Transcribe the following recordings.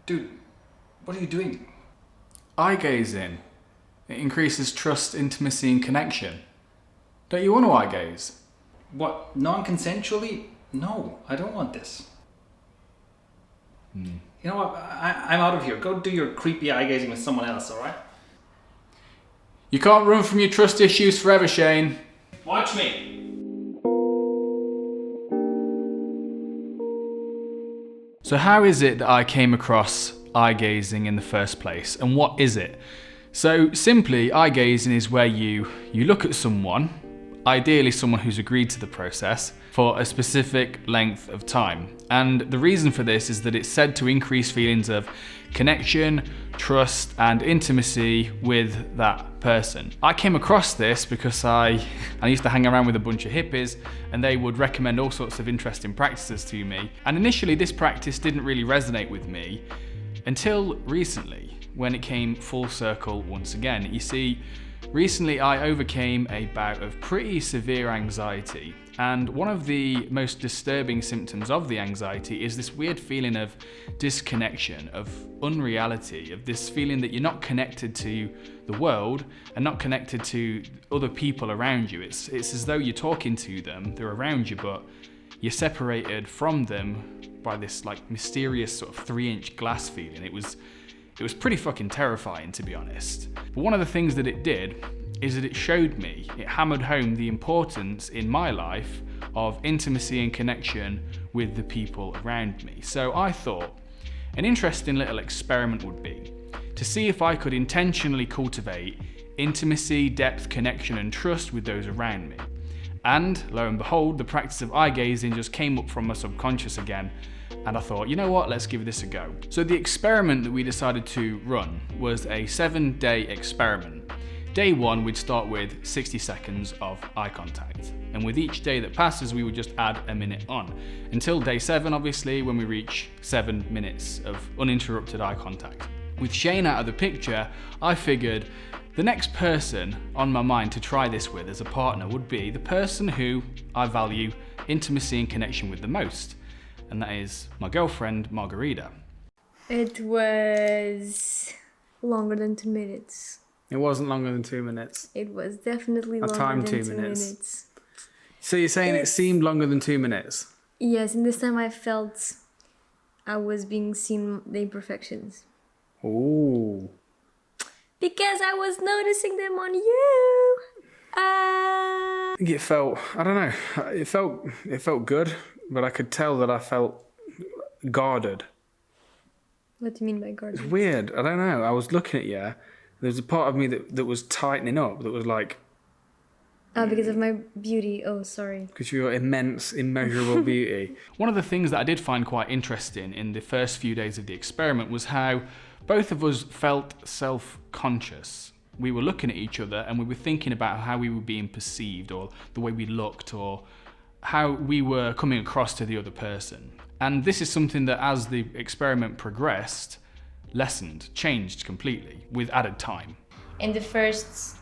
Dude, what are you doing? Eye gazing. It increases trust, intimacy, and connection. Don't you want to eye gaze? What, non-consensually? No, I don't want this. You know what, I'm out of here. Go do your creepy eye gazing with someone else, alright? You can't run from your trust issues forever, Shane. Watch me! So how is it that I came across eye gazing in the first place, and what is it? So simply, eye gazing is where you look at someone, ideally someone who's agreed to the process, for a specific length of time. And the reason for this is that it's said to increase feelings of connection, trust, and intimacy with that person. I came across this because I used to hang around with a bunch of hippies, and they would recommend all sorts of interesting practices to me. And initially this practice didn't really resonate with me until recently, when it came full circle once again. You see, recently I overcame a bout of pretty severe anxiety, and one of the most disturbing symptoms of the anxiety is this weird feeling of disconnection, of unreality, of this feeling that you're not connected to the world and not connected to other people around you. It's as though you're talking to them, they're around you, but you're separated from them by this like mysterious sort of 3-inch glass feeling. It was pretty fucking terrifying, to be honest. But one of the things that it did is that it showed me, it hammered home the importance in my life of intimacy and connection with the people around me. So I thought an interesting little experiment would be to see if I could intentionally cultivate intimacy, depth, connection, and trust with those around me. And lo and behold, the practice of eye gazing just came up from my subconscious again. And I thought, you know what, let's give this a go. So the experiment that we decided to run was a 7-day experiment. Day 1, we'd start with 60 seconds of eye contact. And with each day that passes, we would just add a minute on. Until day 7, obviously, when we reach 7 minutes of uninterrupted eye contact. With Shane out of the picture, I figured the next person on my mind to try this with as a partner would be the person who I value intimacy and connection with the most. And that is my girlfriend, Margarita. It was longer than 2 minutes. It wasn't longer than 2 minutes. It was definitely longer than 2 minutes. So you're saying it seemed longer than 2 minutes? Yes, and this time I felt I was being seen the imperfections. Ooh. Because I was noticing them on you. I think it felt, I don't know, it felt good, but I could tell that I felt guarded. What do you mean by guarded? It's weird, I don't know. I was looking at you, there's a part of me that was tightening up, that was like... Oh, because of my beauty. Oh, sorry. Because of your immense, immeasurable beauty. One of the things that I did find quite interesting in the first few days of the experiment was how both of us felt self-conscious. We were looking at each other and we were thinking about how we were being perceived, or the way we looked, or how we were coming across to the other person. And this is something that, as the experiment progressed, lessened, changed completely with added time. In the first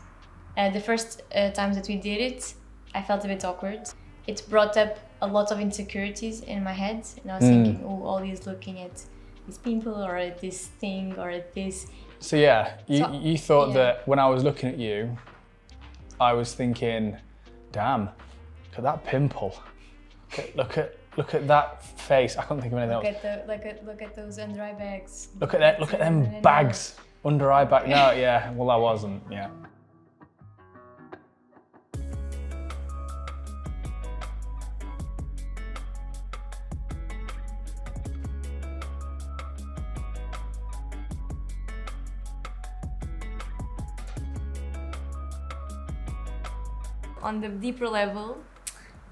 times that we did it, I felt a bit awkward. It brought up a lot of insecurities in my head, and I was thinking, oh, Ollie's looking at these people, or at this thing, or at this. So yeah, you thought that when I was looking at you, I was thinking, damn, look at that pimple. Look at that face. I can't think of anything else. Look at those under eye bags. Look at them bags under eye bag. No, yeah, well I wasn't, yeah. On the deeper level,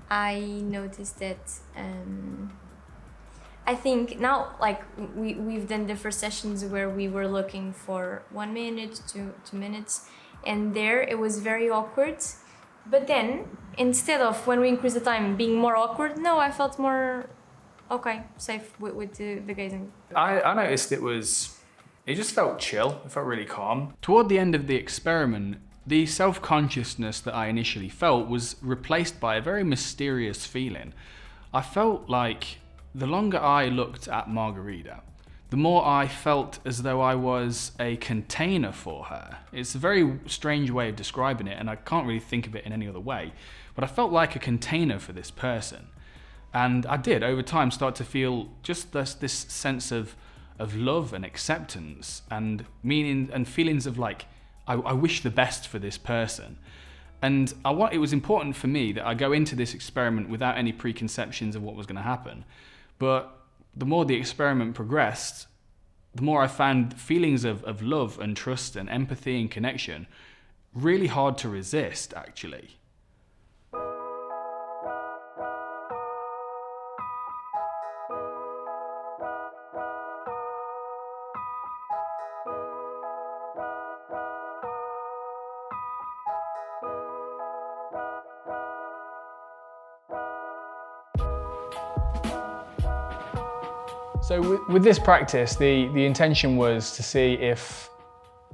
I noticed that I think now, like we've done the first sessions where we were looking for 1 minute, 2 minutes, and there it was very awkward. But then, instead of when we increased the time being more awkward, no, I felt more safe with the gazing. I noticed it just felt chill. It felt really calm. Toward the end of the experiment, the self-consciousness that I initially felt was replaced by a very mysterious feeling. I felt like the longer I looked at Margarita, the more I felt as though I was a container for her. It's a very strange way of describing it, and I can't really think of it in any other way. But I felt like a container for this person. And I did, over time, start to feel just this sense of love and acceptance and meaning and feelings of like, I wish the best for this person. And it was important for me that I go into this experiment without any preconceptions of what was going to happen. But the more the experiment progressed, the more I found feelings of love and trust and empathy and connection really hard to resist, actually. So with this practice, the intention was to see if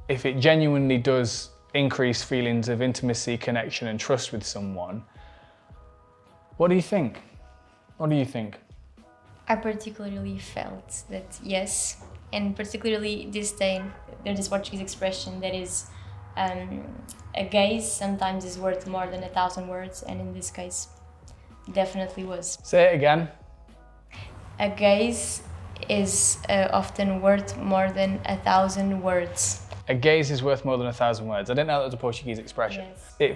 it genuinely does increase feelings of intimacy, connection and trust with someone. What do you think? What do you think? I particularly felt that yes, and particularly this day, there's this Portuguese expression that is, a gaze sometimes is worth more than 1,000 words, and in this case, definitely was. Say it again. A gaze is often worth more than 1,000 words. A gaze is worth more than 1,000 words. I didn't know that was a Portuguese expression. Yes.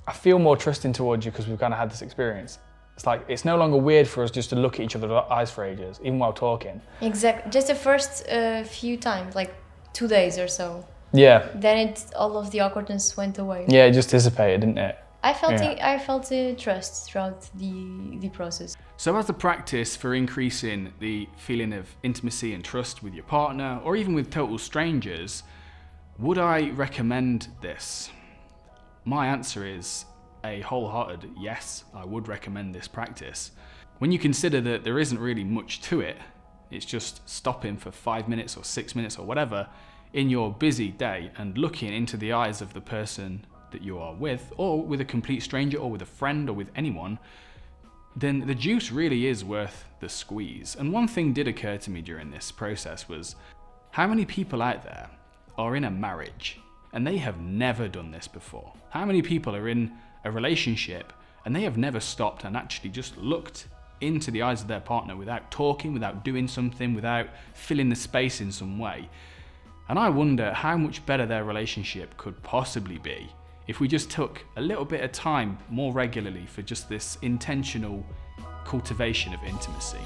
I feel more trusting towards you because we've kind of had this experience. It's like, it's no longer weird for us just to look at each other's eyes for ages, even while talking. Exactly. Just the first few times, like 2 days or so. Yeah. Then all of the awkwardness went away. Yeah, it just dissipated, didn't it? I felt trust throughout the process. So as a practice for increasing the feeling of intimacy and trust with your partner, or even with total strangers, would I recommend this? My answer is a wholehearted yes, I would recommend this practice. When you consider that there isn't really much to it, it's just stopping for 5 minutes or 6 minutes or whatever in your busy day and looking into the eyes of the person that you are with, or with a complete stranger, or with a friend, or with anyone, then the juice really is worth the squeeze. And one thing did occur to me during this process was, how many people out there are in a marriage and they have never done this before? How many people are in a relationship and they have never stopped and actually just looked into the eyes of their partner without talking, without doing something, without filling the space in some way? And I wonder how much better their relationship could possibly be if we just took a little bit of time more regularly for just this intentional cultivation of intimacy.